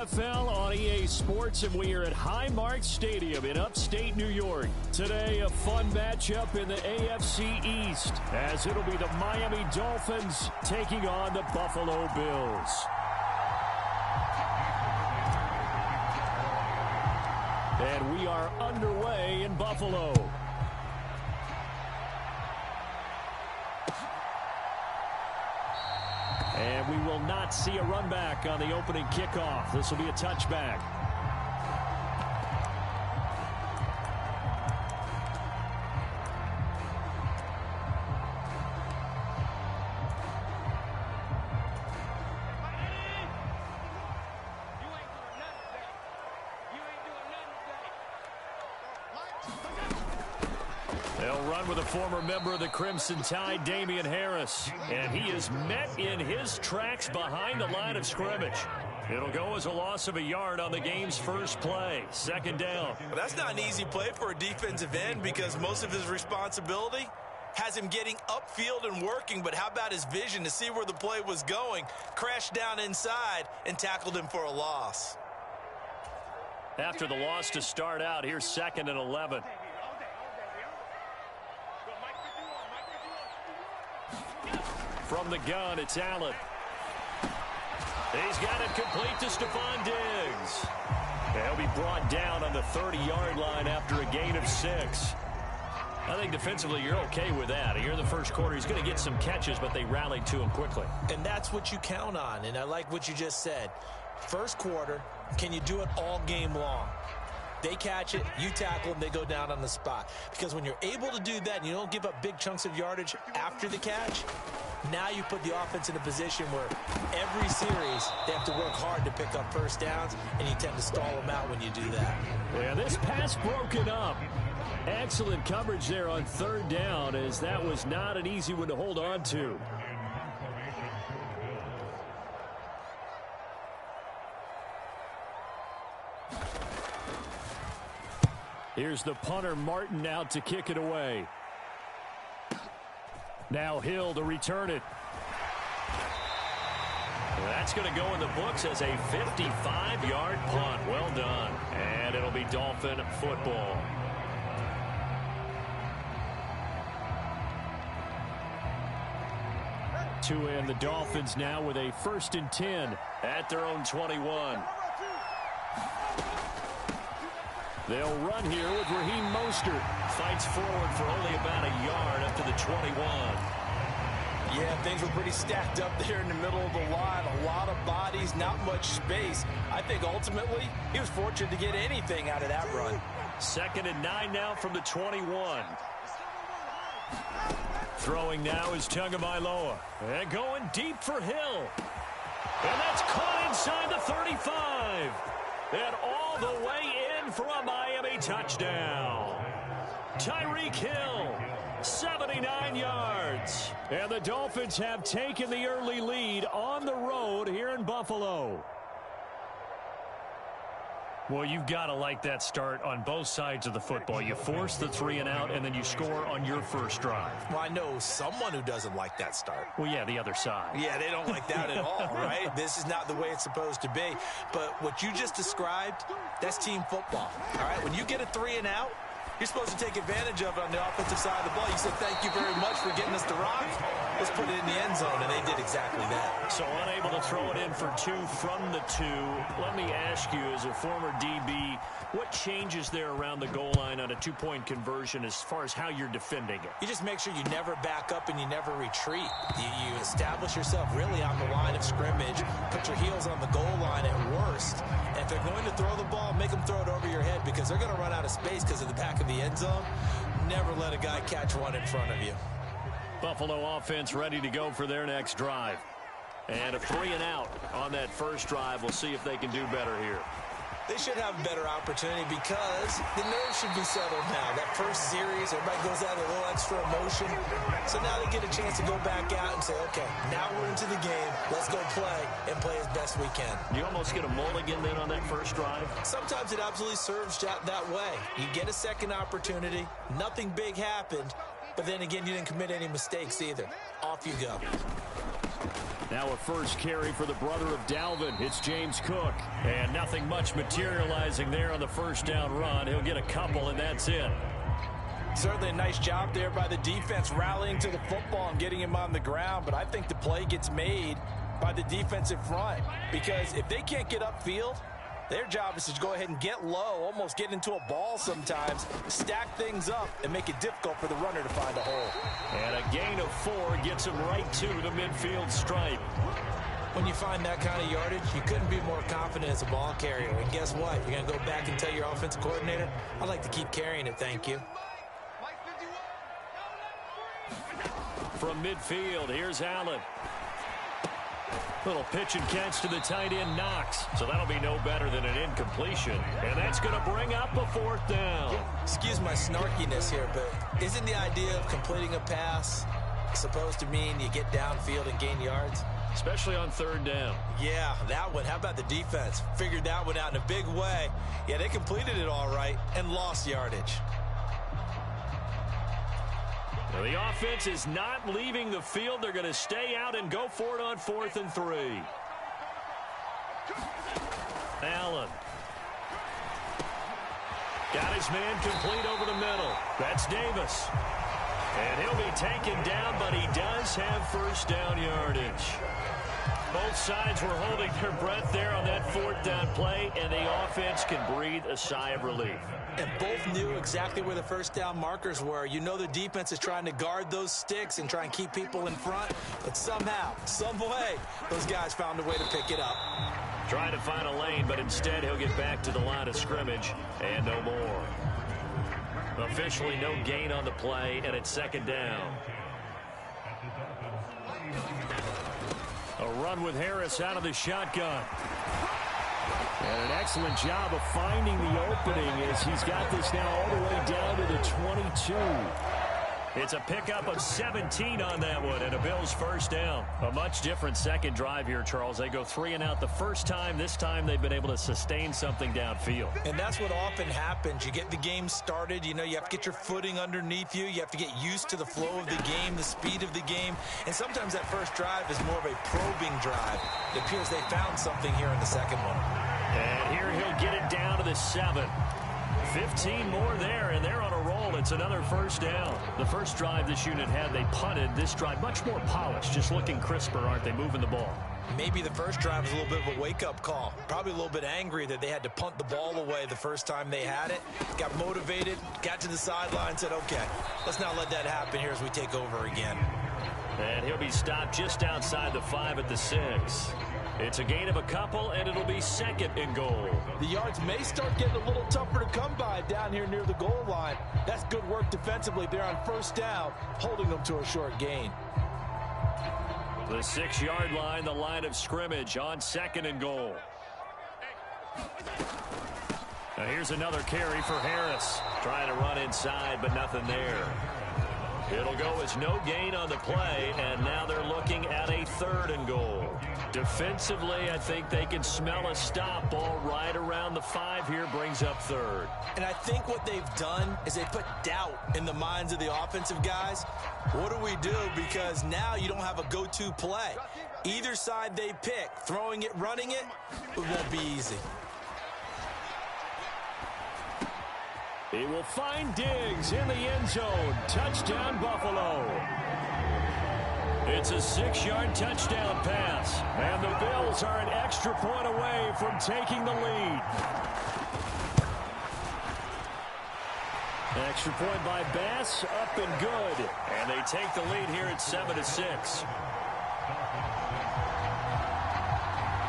NFL on EA Sports, and we are at Highmark Stadium in upstate New York. Today, a fun matchup in the AFC East, as it'll be the Miami Dolphins taking on the Buffalo Bills. And we are underway in Buffalo. And we will not see a run back on the opening kickoff. This will be a touchback. They'll run with a former member of the Crimson Tide, Damian Harris. And he is met in his tracks behind the line of scrimmage. It'll go as a loss of a yard on the game's first play. Second down. Well, that's not an easy play for a defensive end because most of his responsibility has him getting upfield and working. But how about his vision to see where the play was going? Crashed down inside and tackled him for a loss. After the loss to start out, here's 2nd and 11. From the gun, it's Allen. He's got it complete to Stephon Diggs. He'll be brought down on the 30-yard line after a gain of 6. I think defensively you're okay with that. Here in the first quarter, he's going to get some catches, but they rallied to him quickly. And that's what you count on, and I like what you just said. First quarter, can you do it all game long? They catch it, you tackle them, they go down on the spot. Because when you're able to do that and you don't give up big chunks of yardage after the catch, now you put the offense in a position where every series they have to work hard to pick up first downs, and you tend to stall them out when you do that. Yeah, this pass broken up. Excellent coverage there on 3rd down, as that was not an easy one to hold on to. Here's the punter, Martin, out to kick it away. Now Hill to return it. That's going to go in the books as a 55-yard punt. Well done. And it'll be Dolphin football. To end the Dolphins now with a 1st and 10 at their own 21. They'll run here with Raheem Mostert. Fights forward for only about a yard up to the 21. Yeah, things were pretty stacked up there in the middle of the line. A lot of bodies, not much space. I think ultimately he was fortunate to get anything out of that run. 2nd and 9 now from the 21. Throwing now is Tagovailoa. And going deep for Hill. And that's caught inside the 35. And all the way in for a Miami touchdown. Tyreek Hill, 79 yards. And the Dolphins have taken the early lead on the road here in Buffalo. Well, you've got to like that start on both sides of the football. You force the 3-and-out, and then you score on your first drive. Well, I know someone who doesn't like that start. Well, yeah, the other side. Yeah, they don't like that at all, right? This is not the way it's supposed to be. But what you just described, that's team football, all right? When you get a 3-and-out, you're supposed to take advantage of it on the offensive side of the ball. You said, thank you very much for getting us the rock. Let's put it in the end zone, and they did exactly that. So unable to throw it in for 2 from the 2. Let me ask you, as a former DB, what changes there around the goal line on a 2-point conversion as far as how you're defending it? You just make sure you never back up and you never retreat. You establish yourself really on the line of scrimmage, put your heels on the goal line at worst, and if they're going to throw the ball, make them throw it over your head because they're going to run out of space because of the back of the end zone. Never let a guy catch one in front of you. Buffalo offense ready to go for their next drive. And a 3-and-out on that first drive. We'll see if they can do better here. They should have a better opportunity because the nerves should be settled now. That first series, everybody goes out with a little extra emotion. So now they get a chance to go back out and say, okay, now we're into the game. Let's go play and play as best we can. You almost get a mulligan then on that first drive? Sometimes it absolutely serves that way. You get a second opportunity. Nothing big happened. But then again, you didn't commit any mistakes either. Off you go. Now a first carry for the brother of Dalvin. It's James Cook. And nothing much materializing there on the first down run. He'll get a couple, and that's it. Certainly a nice job there by the defense rallying to the football and getting him on the ground. But I think the play gets made by the defensive front. Because if they can't get upfield, their job is to go ahead and get low, almost get into a ball sometimes, stack things up, and make it difficult for the runner to find a hole. And a gain of 4 gets him right to the midfield stripe. When you find that kind of yardage, you couldn't be more confident as a ball carrier. And guess what? You're going to go back and tell your offensive coordinator, I'd like to keep carrying it, thank you. From midfield, here's Allen. Little pitch and catch to the tight end, Knox. So that'll be no better than an incompletion. And that's going to bring up a 4th down. Excuse my snarkiness here, but isn't the idea of completing a pass supposed to mean you get downfield and gain yards? Especially on 3rd down. Yeah, that one. How about the defense? Figured that one out in a big way. Yeah, they completed it all right and lost yardage. Now the offense is not leaving the field. They're going to stay out and go for it on 4th and 3. Allen. Got his man complete over the middle. That's Davis. And he'll be taken down, but he does have first down yardage. Both sides were holding their breath there on that 4th down play, and the offense can breathe a sigh of relief. And both knew exactly where the first down markers were. You know the defense is trying to guard those sticks and try and keep people in front. But somehow, some way, those guys found a way to pick it up. Trying to find a lane, but instead he'll get back to the line of scrimmage and no more. Officially no gain on the play, and it's 2nd down. A run with Harris out of the shotgun. And an excellent job of finding the opening as he's got this now all the way down to the 22. It's a pickup of 17 on that one, and a Bills first down. A much different second drive here, Charles. They go 3 and out the first time. This time they've been able to sustain something downfield. And that's what often happens. You get the game started. You know, you have to get your footing underneath you. You have to get used to the flow of the game, the speed of the game. And sometimes that first drive is more of a probing drive. It appears they found something here in the second one. And here he'll get it down to the 7. 15 more there, and they're on a roll. It's another first down. The first drive this unit had, they punted. This drive, much more polished, just looking crisper, aren't they, moving the ball? Maybe the first drive was a little bit of a wake-up call. Probably a little bit angry that they had to punt the ball away the first time they had it. Got motivated, got to the sideline, said, okay, let's not let that happen here as we take over again. And he'll be stopped just outside the 5 at the 6. It's a gain of a couple, and it'll be 2nd and goal. The yards may start getting a little tougher to come by down here near the goal line. That's good work defensively. They're on first down, holding them to a short gain. The 6-yard line, the line of scrimmage on 2nd and goal. Now here's another carry for Harris. Trying to run inside, but nothing there. It'll go as no gain on the play, and now they're looking at a 3rd and goal. Defensively, I think they can smell a stop. Ball right around the 5 here, brings up 3rd. And I think what they've done is they put doubt in the minds of the offensive guys. What do we do? Because now you don't have a go-to play. Either side they pick, throwing it, running it, it won't be easy. He will find Diggs in the end zone. Touchdown, Buffalo. It's a 6-yard touchdown pass. And the Bills are an extra point away from taking the lead. Extra point by Bass, up and good. And they take the lead here at 7-6.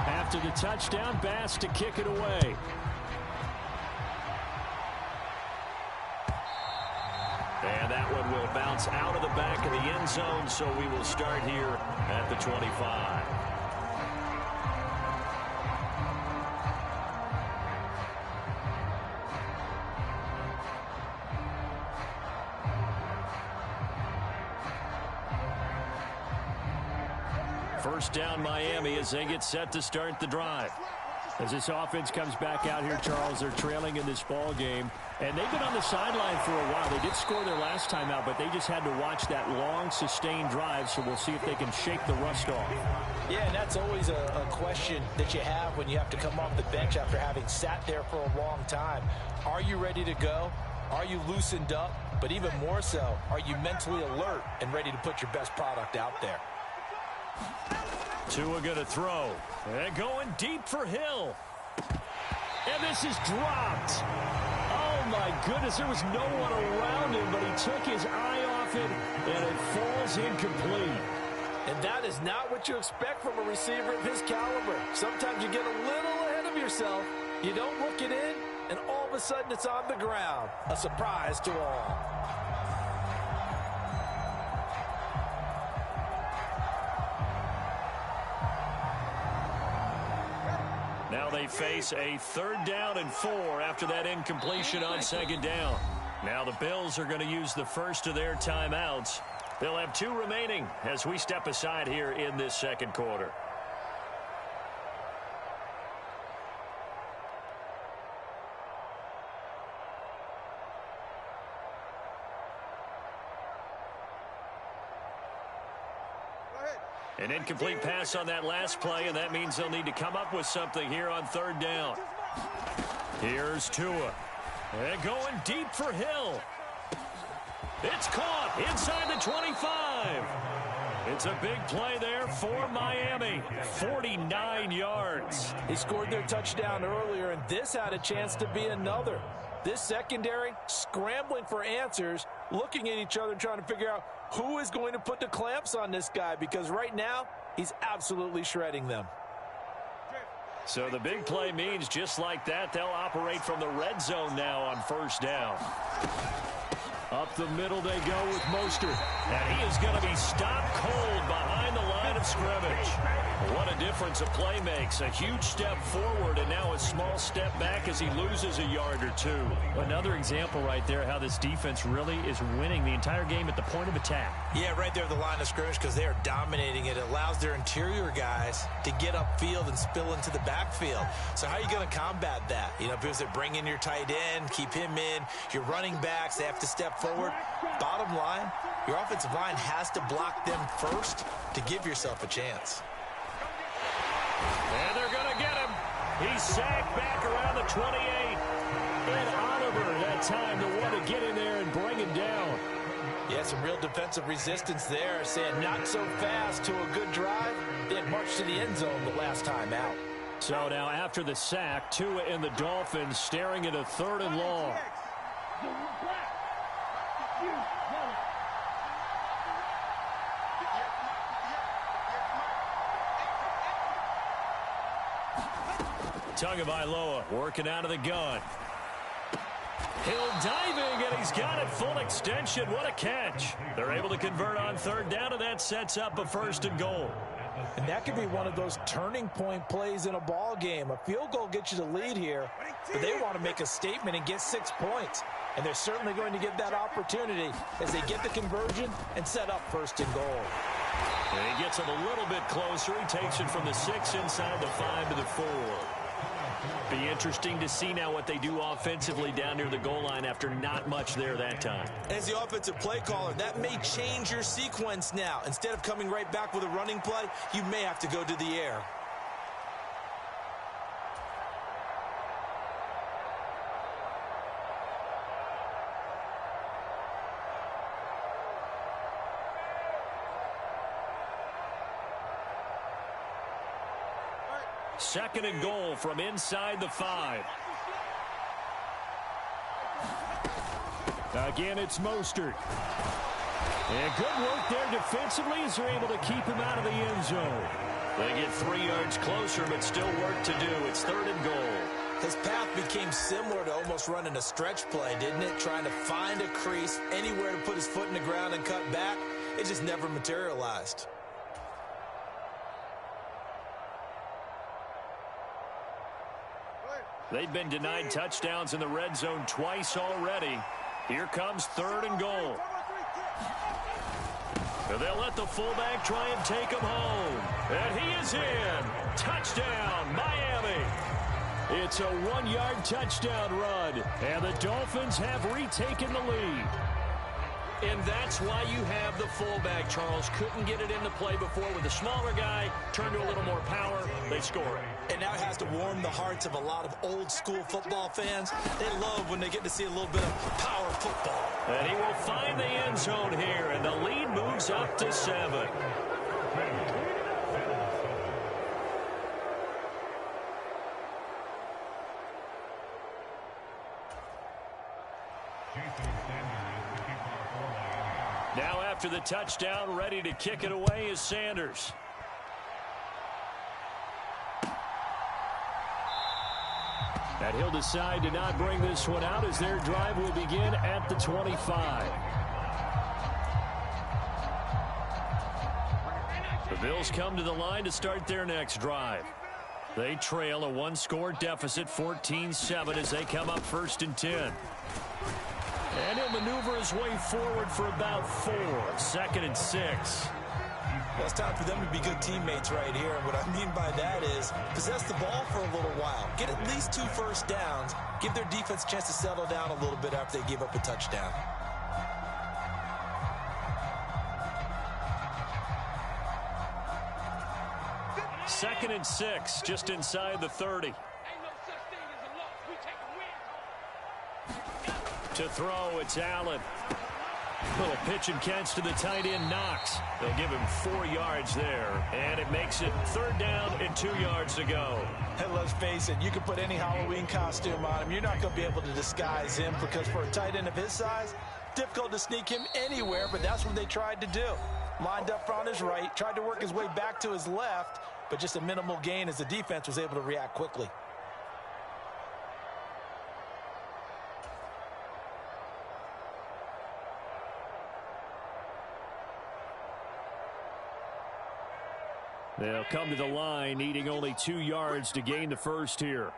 After the touchdown, Bass to kick it away. And that one will bounce out of the back of the end zone, so we will start here at the 25. First down Miami as they get set to start the drive. As this offense comes back out here, Charles, they're trailing in this ball game, and they've been on the sideline for a while. They did score their last time out, but they just had to watch that long, sustained drive, so we'll see if they can shake the rust off. Yeah, and that's always a question that you have when you have to come off the bench after having sat there for a long time. Are you ready to go? Are you loosened up? But even more so, are you mentally alert and ready to put your best product out there? Tua going to throw. And going deep for Hill. And this is dropped. Oh, my goodness. There was no one around him, but he took his eye off it, and it falls incomplete. And that is not what you expect from a receiver of his caliber. Sometimes you get a little ahead of yourself. You don't look it in, and all of a sudden it's on the ground. A surprise to all. Now they face a 3rd down and 4 after that incompletion on 2nd down. Now the Bills are going to use the first of their timeouts. They'll have 2 remaining as we step aside here in this 2nd quarter. An incomplete pass on that last play, and that means they'll need to come up with something here on 3rd down. Here's Tua. And going deep for Hill. It's caught inside the 25. It's a big play there for Miami. 49 yards. He scored their touchdown earlier, and this had a chance to be another. This secondary scrambling for answers, looking at each other, trying to figure out who is going to put the clamps on this guy, because right now he's absolutely shredding them. So the big play means just like that, they'll operate from the red zone now on 1st down. Up the middle they go with Mostert. And he is going to be stopped cold behind the line of scrimmage. What a difference a play makes. A huge step forward and now a small step back as he loses a yard or 2. Another example right there how this defense really is winning the entire game at the point of attack. Yeah, right there at the line of scrimmage, because they are dominating it. It allows their interior guys to get upfield and spill into the backfield. So how are you going to combat that? You know, because they bring in your tight end, keep him in. Your running backs, they have to step forward. Bottom line, your offensive line has to block them first to give yourself a chance. And they're going to get him. He's sacked back around the 28. And Oliver that time the one to get in there and bring him down. Yeah, some real defensive resistance there, saying not so fast to a good drive. They had marched to the end zone the last time out. So now after the sack, Tua and the Dolphins staring at a 3rd and long. Tagovailoa working out of the gun. Hill diving, and he's got it full extension. What a catch. They're able to convert on 3rd down, and that sets up a 1st and goal. And that could be one of those turning point plays in a ball game. A field goal gets you the lead here, but they want to make a statement and get 6 points. And they're certainly going to get that opportunity as they get the conversion and set up 1st and goal. And he gets it a little bit closer. He takes it from the 6 inside the 5 to the 4. Be interesting to see now what they do offensively down near the goal line after not much there that time. As the offensive play caller, that may change your sequence now. Instead of coming right back with a running play, you may have to go to the air. Second and goal from inside the 5. Again, it's Mostert. And good work there defensively as they're able to keep him out of the end zone. They get 3 yards closer, but still work to do. It's 3rd and goal. His path became similar to almost running a stretch play, didn't it? Trying to find a crease, anywhere to put his foot in the ground and cut back. It just never materialized. They've been denied touchdowns in the red zone twice already. Here comes 3rd and goal. They'll let the fullback try and take him home. And he is in. Touchdown, Miami. It's a 1-yard touchdown run, and the Dolphins have retaken the lead. And that's why you have the fullback, Charles. Couldn't get it into play before with the smaller guy. Turned to a little more power. They score it. And now it has to warm the hearts of a lot of old-school football fans. They love when they get to see a little bit of power football. And he will find the end zone here, and the lead moves up to 7. Now after the touchdown, ready to kick it away is Sanders. And he'll decide to not bring this one out as their drive will begin at the 25. The Bills come to the line to start their next drive. They trail a 1-score deficit, 14-7, as they come up 1st and 10. And he'll maneuver his way forward for about 4. 2nd and 6. Well, it's time for them to be good teammates right here. And what I mean by that is possess the ball for a little while. Get at least 2 first downs. Give their defense a chance to settle down a little bit after they give up a touchdown. Second and 6, just inside the 30. To throw, it's Allen. Little pitch and catch to the tight end, Knox. They'll give him 4 yards there, and it makes it 3rd down and 2 yards to go. And let's face it, you can put any Halloween costume on him. You're not going to be able to disguise him because for a tight end of his size, difficult to sneak him anywhere, but that's what they tried to do. Lined up on his right, tried to work his way back to his left, but just a minimal gain as the defense was able to react quickly. They'll come to the line, needing only 2 yards to gain the first here.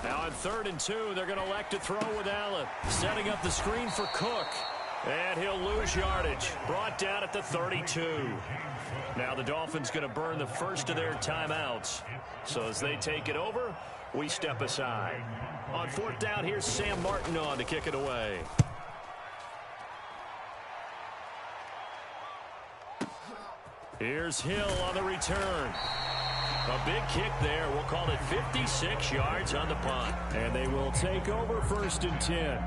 Now on 3rd and 2, they're going to elect to throw with Allen. Setting up the screen for Cook. And he'll lose yardage. Brought down at the 32. Now the Dolphins going to burn the first of their timeouts. So as they take it over, we step aside. On 4th down, here's Sam Martin on to kick it away. Here's Hill on the return. A big kick there. We'll call it 56 yards on the punt. And they will take over 1st and 10.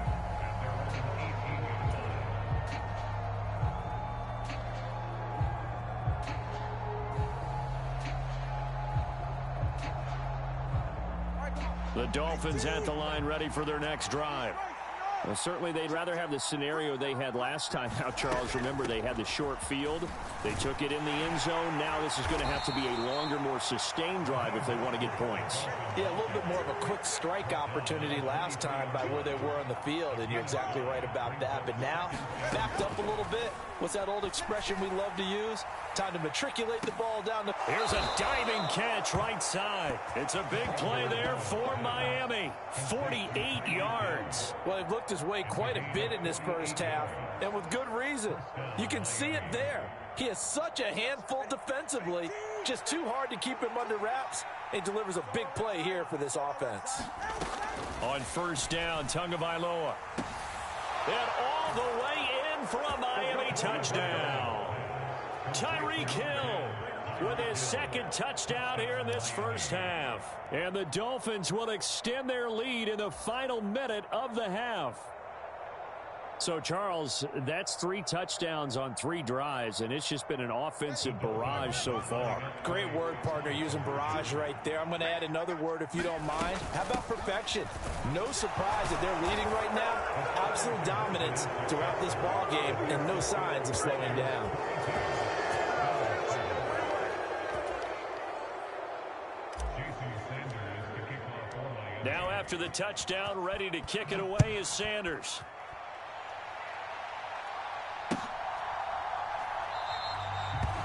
The Dolphins at the line ready for their next drive. Well, certainly they'd rather have the scenario they had last time out, Charles. Remember, they had the short field. They took it in the end zone. Now this is going to have to be a longer, more sustained drive if they want to get points. Yeah, a little bit more of a quick strike opportunity last time by where they were on the field, and you're exactly right about that. But now, backed up a little bit. What's that old expression we love to use? Time to matriculate the ball down the... Here's a diving catch right side. It's a big play there for Miami. 48 yards. Well, they've looked his way quite a bit in this first half, and with good reason. You can see it there. He is such a handful defensively. Just too hard to keep him under wraps. He delivers a big play here for this offense. On 1st down, Tagovailoa. And all the way in for a Miami touchdown. Tyreek Hill with his 2nd touchdown here in this first half. And the Dolphins will extend their lead in the final minute of the half. So, Charles, that's 3 touchdowns on 3 drives, and it's just been an offensive barrage so far. Great word, partner, using barrage right there. I'm going to add another word if you don't mind. How about perfection? No surprise that they're leading right now. Absolute dominance throughout this ball game and no signs of slowing down. Now after the touchdown, ready to kick it away is Sanders.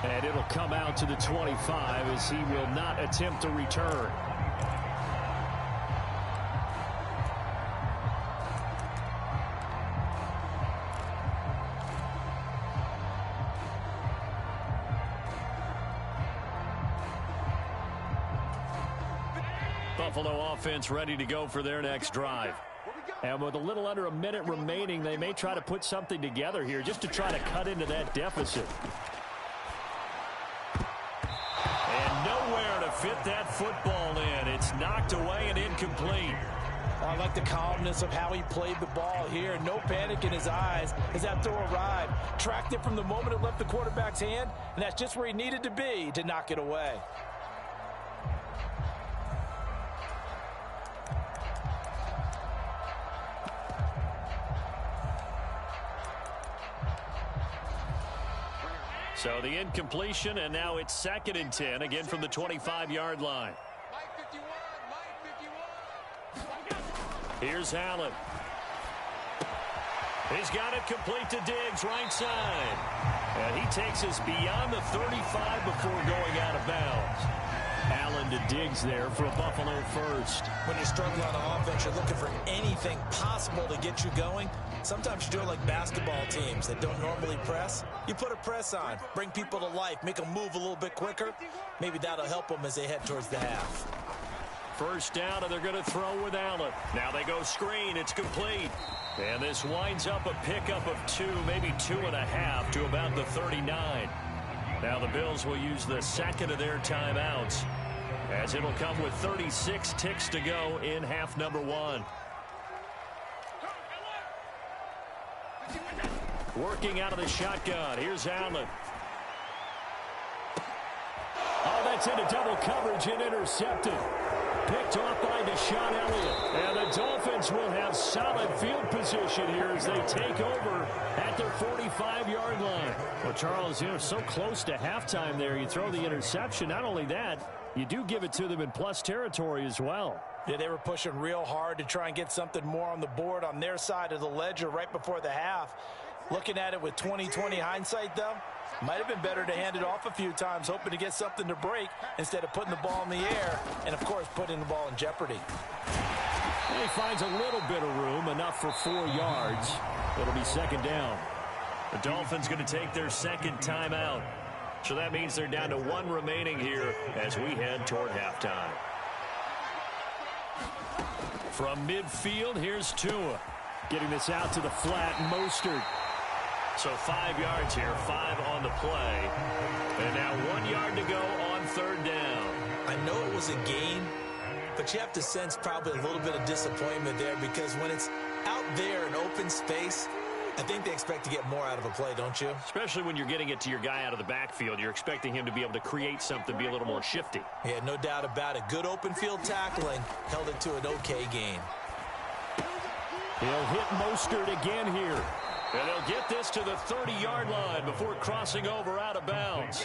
And it'll come out to the 25 as he will not attempt to return. Buffalo offense ready to go for their next drive. And with a little under a minute remaining, they may try to put something together here just to try to cut into that deficit. And nowhere to fit that football in. It's knocked away and incomplete. I like the calmness of how he played the ball here. No panic in his eyes as that throw arrived. Tracked it from the moment it left the quarterback's hand, and that's just where he needed to be to knock it away. So the incompletion, and now it's 2nd and 10, again from the 25-yard line. Here's Allen. He's got it complete to Diggs, right side. And he takes us beyond the 35 before going out of bounds. Allen to Diggs there for a Buffalo first. When you're struggling on offense, you're looking for anything possible to get you going. Sometimes you do it like basketball teams that don't normally press. You put a press on, bring people to life, make them move a little bit quicker. Maybe that'll help them as they head towards the half. First down, and they're going to throw with Allen. Now they go screen. It's complete. And this winds up a pickup of 2, maybe 2.5 to about the 39. Now the Bills will use the second of their timeouts, as it'll come with 36 ticks to go in half number 1. Working out of the shotgun. Here's Allen. Oh, that's into double coverage and intercepted. Picked off by Deshaun Elliott. And the Dolphins will have solid field position here as they take over at their 45-yard line. Well, Charles, you know, so close to halftime there. You throw the interception. Not only that, you do give it to them in plus territory as well. Yeah, they were pushing real hard to try and get something more on the board on their side of the ledger right before the half. Looking at it with 20/20 hindsight, though, might have been better to hand it off a few times, hoping to get something to break instead of putting the ball in the air and, of course, putting the ball in jeopardy. And he finds a little bit of room, enough for 4 yards. It'll be 2nd down. The Dolphins going to take their second timeout. So that means they're down to 1 remaining here as we head toward halftime. From midfield, here's Tua. Getting this out to the flat, Mostert. So 5 yards here, 5 on the play. And now 1 yard to go on 3rd down. I know it was a gain, but you have to sense probably a little bit of disappointment there because when it's out there in open space, I think they expect to get more out of a play, don't you? Especially when you're getting it to your guy out of the backfield. You're expecting him to be able to create something, be a little more shifty. Yeah, no doubt about it. Good open field tackling held it to an okay gain. He'll hit Mostert again here. And they'll get this to the 30-yard line before crossing over out of bounds.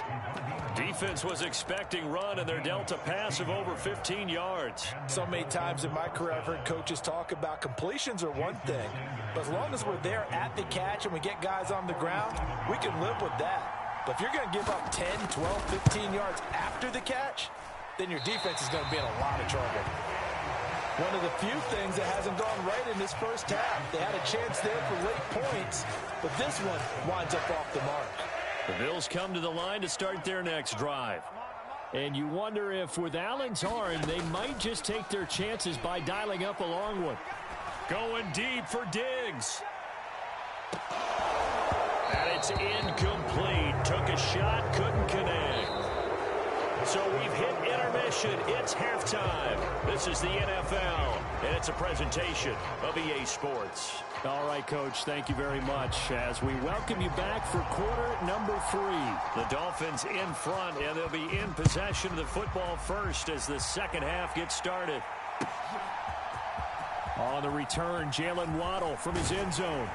Defense was expecting run, and they're dealt a pass of over 15 yards. So many times in my career I've heard coaches talk about completions are one thing, but as long as we're there at the catch and we get guys on the ground, we can live with that. But if you're going to give up 10, 12, 15 yards after the catch, then your defense is going to be in a lot of trouble. One of the few things that hasn't gone right in this first half. They had a chance there for late points, but this one winds up off the mark. The Bills come to the line to start their next drive. And you wonder if with Allen's arm, they might just take their chances by dialing up a long one. Going deep for Diggs. And it's incomplete. Took a shot, couldn't connect. So we've hit intermission. It's halftime. This is the NFL, and it's a presentation of EA Sports. All right, Coach, thank you very much as we welcome you back for quarter number 3. The Dolphins in front, and they'll be in possession of the football first as the second half gets started. On the return, Jalen Waddle from his end zone.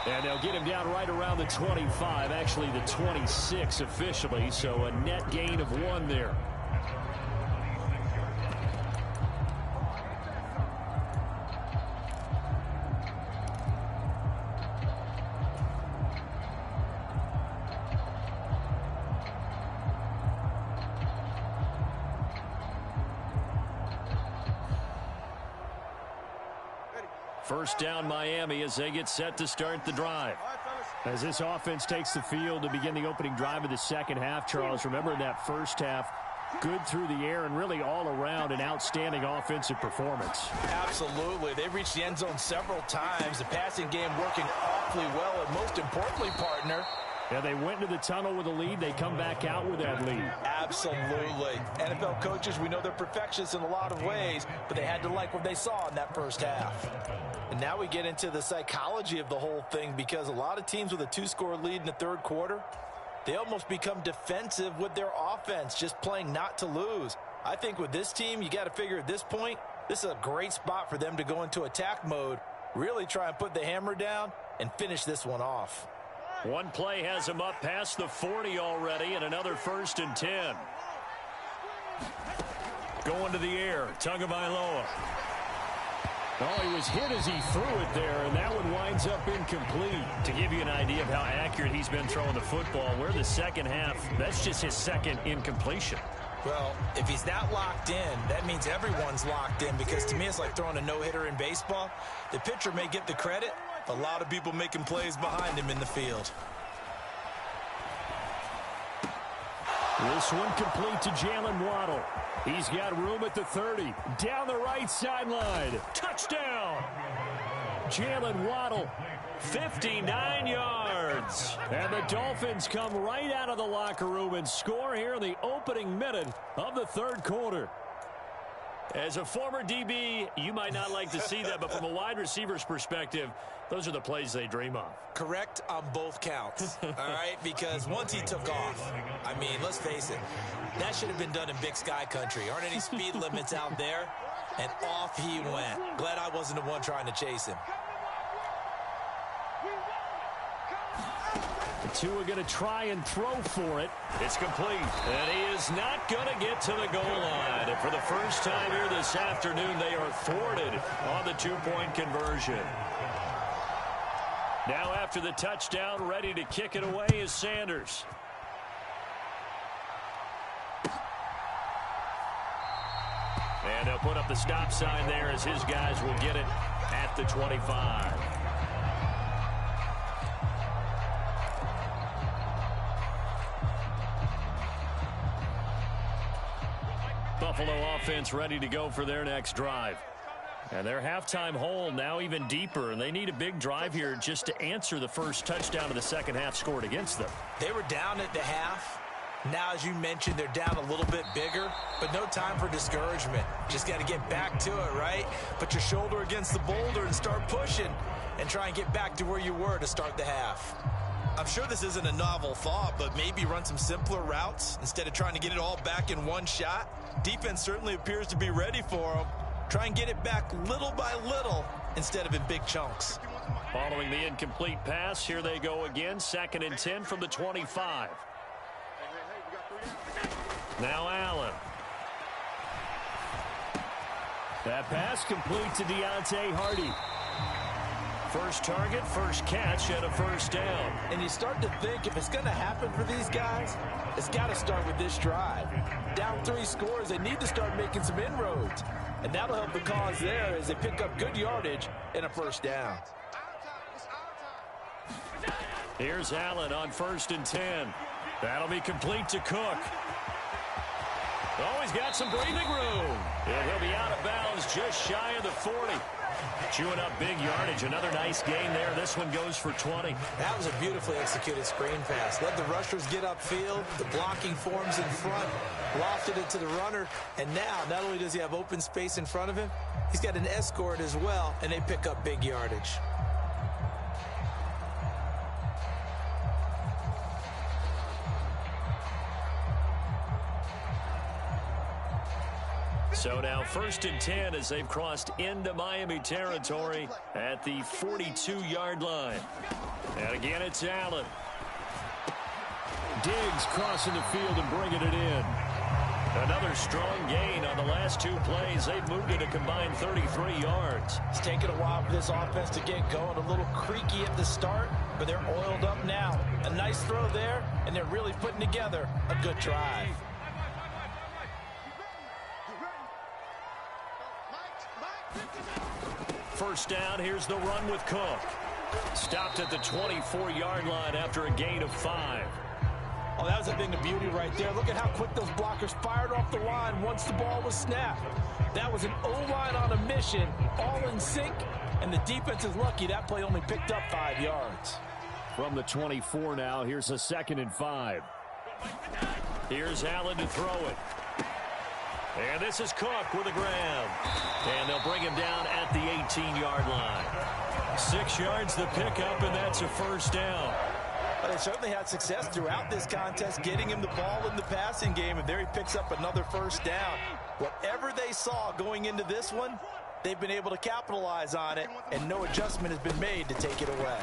And they'll get him down right around the 25, actually the 26 officially, so a net gain of 1 there. First down Miami as they get set to start the drive. As this offense takes the field to begin the opening drive of the second half, Charles, remember in that first half, Good through the air and really all around an outstanding offensive performance. Absolutely. They reached the end zone several times. The passing game working awfully well, and most importantly, partner, yeah, they went into the tunnel with a lead. They come back out with that lead. Absolutely. NFL coaches, we know they're perfectionists in a lot of ways, but they had to like what they saw in that first half. And now we get into the psychology of the whole thing, because a lot of teams with a 2-score lead in the third quarter, they almost become defensive with their offense, just playing not to lose. I think with this team, you got to figure at this point, this is a great spot for them to go into attack mode, really try and put the hammer down and finish this one off. One play has him up past the 40 already, and another 1st and 10. Going to the air, Tagovailoa. Oh, he was hit as he threw it there, and that one winds up incomplete. To give you an idea of how accurate he's been throwing the football, we're the second half. That's just his second incompletion. Well, if he's not locked in, that means everyone's locked in, because to me it's like throwing a no-hitter in baseball. The pitcher may get the credit, a lot of people making plays behind him in the field. This one complete to Jalen Waddle. He's got room at the 30. Down the right sideline. Touchdown! Jalen Waddle, 59 yards. And the Dolphins come right out of the locker room and score here in the opening minute of the third quarter. As a former DB, you might not like to see that, but from a wide receiver's perspective, those are the plays they dream of. Correct on both counts, all right? Because once he took off, I mean, let's face it, that should have been done in Big Sky country. Aren't any speed limits out there? And off he went. Glad I wasn't the one trying to chase him. The two are going to try and throw for it. It's complete. And he is not going to get to the goal line. And for the first time here this afternoon, they are thwarted on the two-point conversion. Now after the touchdown, ready to kick it away is Sanders. And they'll put up the stop sign there as his guys will get it at the 25. Buffalo offense ready to go for their next drive. And their halftime hole now even deeper, and they need a big drive here just to answer the first touchdown of the second half scored against them. They were down at the half. Now, as you mentioned, they're down a little bit bigger, but no time for discouragement. Just got to get back to it, right? Put your shoulder against the boulder and start pushing and try and get back to where you were to start the half. I'm sure this isn't a novel thought, but maybe run some simpler routes instead of trying to get it all back in one shot. Defense certainly appears to be ready for them. Try and get it back little by little instead of in big chunks. Following the incomplete pass, here they go again. 2nd and 10 from the 25. Now Allen. That pass complete to Deontay Hardy. First target, first catch, and a first down. And you start to think if it's going to happen for these guys, it's got to start with this drive. Down 3 scores, they need to start making some inroads. And that'll help the cause there as they pick up good yardage and a first down. Here's Allen on 1st and 10. That'll be complete to Cook. Oh, he's got some breathing room. And he'll be out of bounds just shy of the 40. Chewing up big yardage. Another nice gain there. This one goes for 20. That was a beautifully executed screen pass. Let the rushers get upfield. The blocking forms in front. Lofted it to the runner. And now, not only does he have open space in front of him, he's got an escort as well, and they pick up big yardage. So now 1st and 10 as they've crossed into Miami territory at the 42-yard line. And again, it's Allen. Diggs crossing the field and bringing it in. Another strong gain on the last 2 plays. They've moved it a combined 33 yards. It's taken a while for this offense to get going. A little creaky at the start, but they're oiled up now. A nice throw there, and they're really putting together a good drive. First down, here's the run with Cook. Stopped at the 24-yard line after a gain of 5. Oh, that was a thing of beauty right there. Look at how quick those blockers fired off the line once the ball was snapped. That was an O-line on a mission, all in sync, and the defense is lucky that play only picked up 5 yards. From the 24 now, here's a 2nd and 5. Here's Allen to throw it. And this is Cook with a grab. And they'll bring him down at the 18-yard line. 6 yards the pickup, and that's a first down. Well, they certainly had success throughout this contest, getting him the ball in the passing game, and there he picks up another first down. Whatever they saw going into this one, they've been able to capitalize on it, and no adjustment has been made to take it away.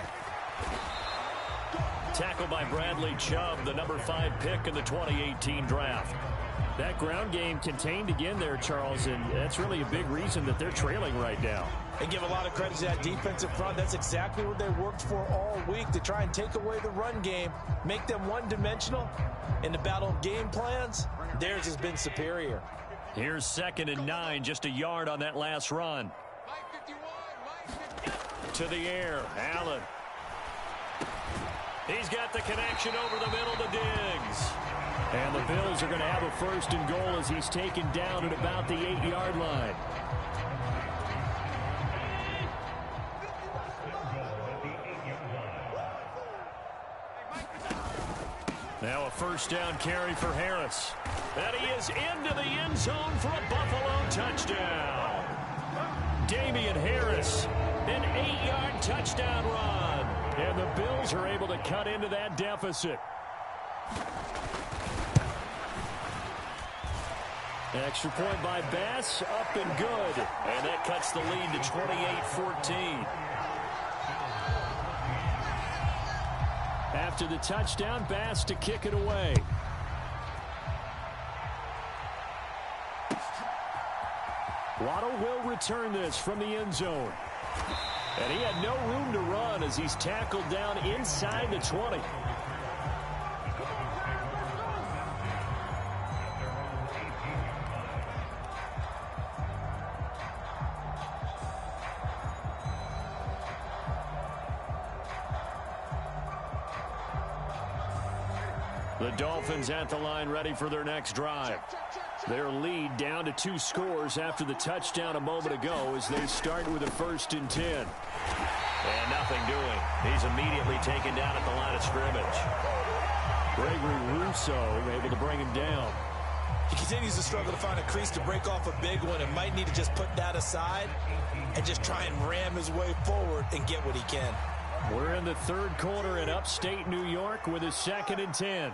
Tackled by Bradley Chubb, the number 5 pick in the 2018 draft. That ground game contained again there, Charles, and that's really a big reason that they're trailing right now. And give a lot of credit to that defensive front. That's exactly what they worked for all week, to try and take away the run game, make them one-dimensional. In the battle of game plans, theirs has been superior. Here's 2nd and 9, just a yard on that last run. To the air, Allen. He's got the connection over the middle to Diggs. And the Bills are going to have a 1st and goal as he's taken down at about the 8-yard line. Now a 1st down carry for Harris. And he is into the end zone for a Buffalo touchdown. Damian Harris, an 8-yard touchdown run. And the Bills are able to cut into that deficit. Extra point by Bass, up and good. And that cuts the lead to 28-14. After the touchdown, Bass to kick it away. Waddle will return this from the end zone. And he had no room to run as he's tackled down inside the 20. The Dolphins at the line, ready for their next drive. Their lead down to 2 scores after the touchdown a moment ago as they start with a 1st and 10. And nothing doing. He's immediately taken down at the line of scrimmage. Gregory Rousseau able to bring him down. He continues to struggle to find a crease to break off a big one and might need to just put that aside and just try and ram his way forward and get what he can. We're in the 3rd quarter in upstate New York with a 2nd and 10.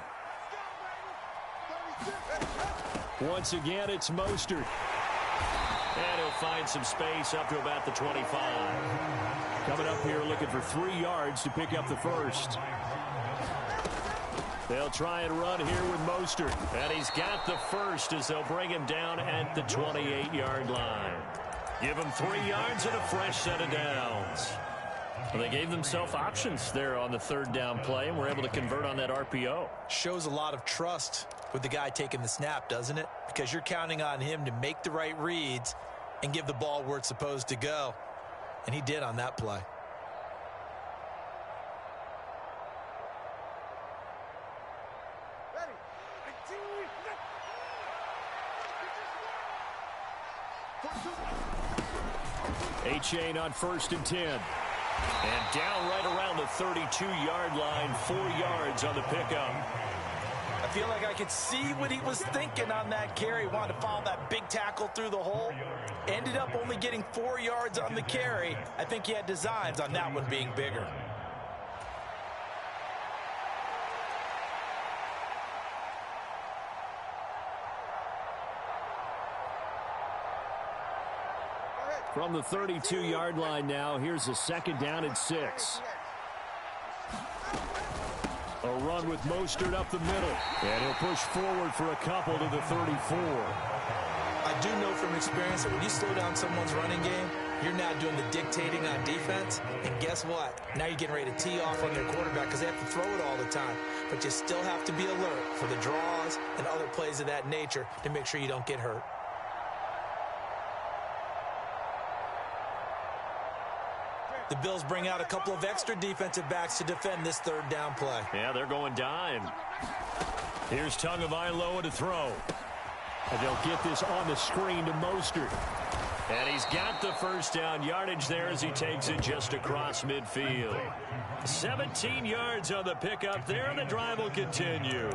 Once again, it's Mostert. And he'll find some space up to about the 25. Coming up here looking for 3 yards to pick up the 1st. They'll try and run here with Mostert. And he's got the 1st as they'll bring him down at the 28-yard line. Give him 3 yards and a fresh set of downs. Well, they gave themselves options there on the 3rd down play and were able to convert on that RPO. Shows a lot of trust with the guy taking the snap, doesn't it? Because you're counting on him to make the right reads and give the ball where it's supposed to go. And he did on that play. A-Chain on 1st and 10. And down right around the 32-yard line, 4 yards on the pickup. I feel like I could see what he was thinking on that carry. Wanted to follow that big tackle through the hole. Ended up only getting 4 yards on the carry. I think he had designs on that one being bigger. From the 32-yard line now, here's a 2nd down and 6. A run with Mostert up the middle. And he'll push forward for a couple to the 34. I do know from experience that when you slow down someone's running game, you're now doing the dictating on defense. And guess what? Now you're getting ready to tee off on their quarterback because they have to throw it all the time. But you still have to be alert for the draws and other plays of that nature to make sure you don't get hurt. The Bills bring out a couple of extra defensive backs to defend this third down play. Yeah, they're going dime. Here's Tagovailoa to throw. And they'll get this on the screen to Mostert. And he's got the first down yardage there as he takes it just across midfield. 17 yards on the pickup there, and the drive will continue.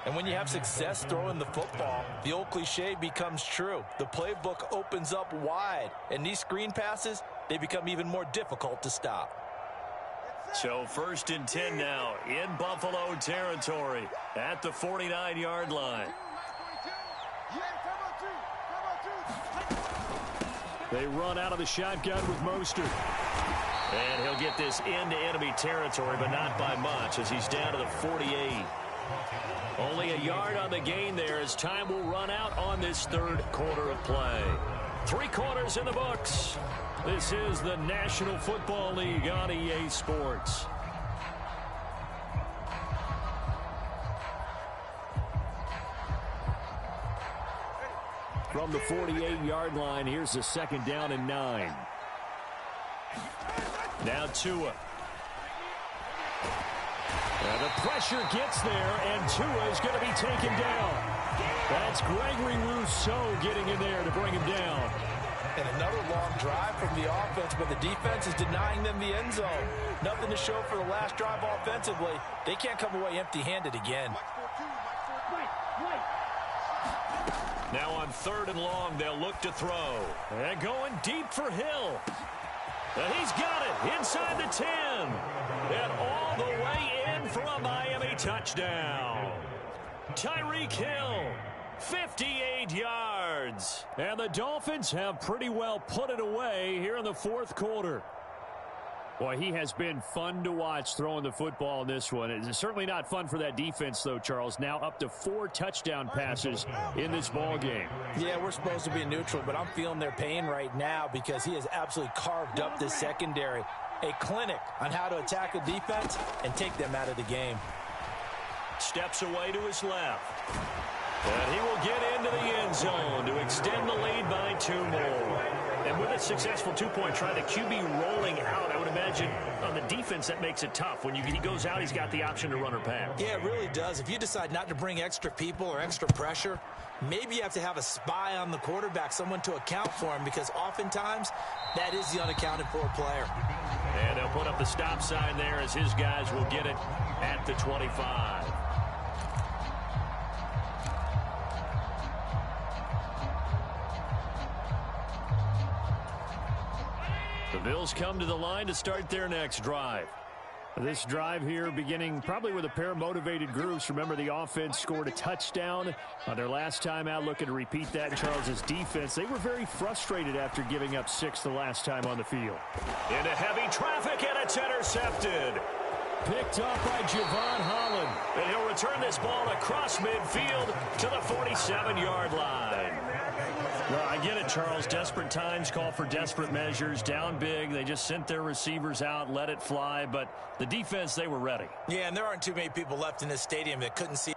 And when you have success throwing the football, the old cliche becomes true. The playbook opens up wide, and these screen passes, they become even more difficult to stop. So 1st and 10 now in Buffalo territory at the 49-yard line. They run out of the shotgun with Mostert. And he'll get this into enemy territory, but not by much as he's down to the 48. Only a yard on the gain there as time will run out on this third quarter of play. 3 quarters in the books. This is the National Football League on EA Sports. From the 48-yard line, here's the 2nd down and 9. Now Tua. And the pressure gets there, and Tua is going to be taken down. That's Gregory Rousseau getting in there to bring him down. And another long drive from the offense, but the defense is denying them the end zone. Nothing to show for the last drive offensively. They can't come away empty-handed again. Now on 3rd and long, they'll look to throw. And going deep for Hill. And he's got it inside the 10. And all the way in for a Miami touchdown. Tyreek Hill, 58 yards. And the Dolphins have pretty well put it away here in the 4th quarter. Boy, he has been fun to watch throwing the football in this one. It's certainly not fun for that defense, though, Charles. Now up to 4 touchdown passes in this ball game. Yeah, we're supposed to be neutral, but I'm feeling their pain right now because he has absolutely carved up this secondary. A clinic on how to attack a defense and take them out of the game. Steps away to his left. And he will get into the end zone to extend the lead by 2 more. And with a successful 2-point try, the QB rolling out, I would imagine on the defense that makes it tough. When he goes out, he's got the option to run or pass. Yeah, it really does. If you decide not to bring extra people or extra pressure, maybe you have to have a spy on the quarterback, someone to account for him, because oftentimes that is the unaccounted for player. And they'll put up the stop sign there as his guys will get it at the 25. The Bills come to the line to start their next drive. This drive here beginning probably with a pair of motivated groups. Remember, the offense scored a touchdown on their last time out, looking to repeat that. Charles's defense, they were very frustrated after giving up 6 the last time on the field. Into heavy traffic, and it's intercepted. Picked up by Javon Holland. And he'll return this ball across midfield to the 47-yard line. Well, I get it, Charles. Desperate times call for desperate measures. Down big. They just sent their receivers out, let it fly. But the defense, they were ready. Yeah, and there aren't too many people left in this stadium that couldn't see